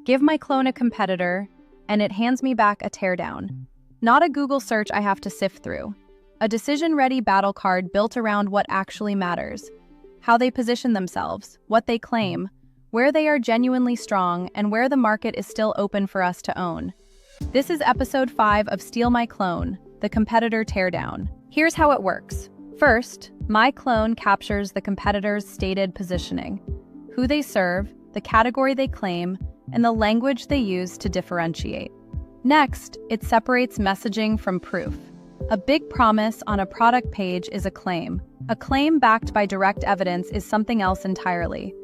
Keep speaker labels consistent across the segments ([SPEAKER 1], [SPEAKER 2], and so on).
[SPEAKER 1] Give my clone a competitor, and it hands me back a teardown. Not a Google search I have to sift through. A decision-ready battle card built around what actually matters. How they position themselves, what they claim, where they are genuinely strong, and where the market is still open for us to own. This is episode 5 of Steal My Clone, the competitor teardown. Here's how it works. First, my clone captures the competitor's stated positioning, who they serve, the category they claim, and the language they use to differentiate. Next, it separates messaging from proof. A big promise on a product page is a claim. A claim backed by direct evidence is something else entirely.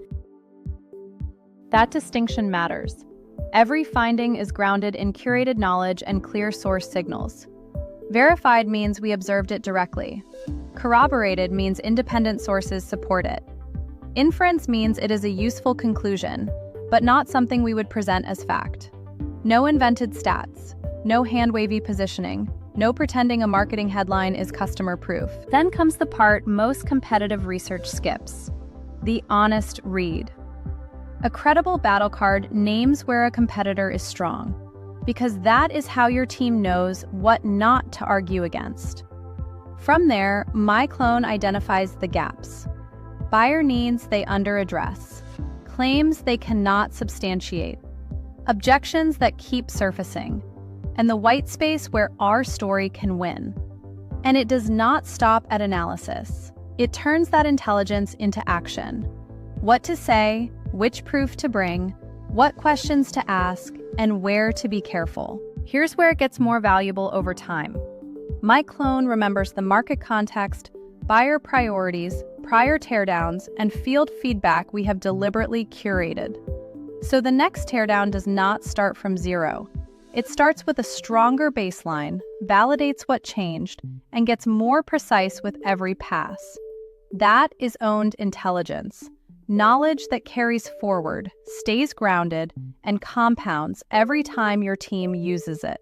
[SPEAKER 1] That distinction matters. Every finding is grounded in curated knowledge and clear source signals. Verified means we observed it directly. Corroborated means independent sources support it. Inference means it is a useful conclusion, but not something we would present as fact. No invented stats, no hand-wavy positioning, no pretending a marketing headline is customer proof. Then comes the part most competitive research skips: the honest read. A credible battle card names where a competitor is strong, because that is how your team knows what not to argue against. From there, my clone identifies the gaps. Buyer needs they under-address, claims they cannot substantiate, objections that keep surfacing, and the white space where our story can win. And it does not stop at analysis. It turns that intelligence into action. What to say, which proof to bring, what questions to ask, and where to be careful. Here's where it gets more valuable over time. My clone remembers the market context, buyer priorities, prior teardowns, and field feedback we have deliberately curated. So the next teardown does not start from zero. It starts with a stronger baseline, validates what changed, and gets more precise with every pass. That is owned intelligence. Knowledge that carries forward, stays grounded, and compounds every time your team uses it.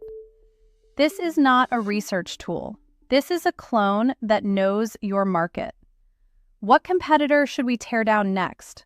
[SPEAKER 1] This is not a research tool. This is a clone that knows your market. What competitor should we tear down next?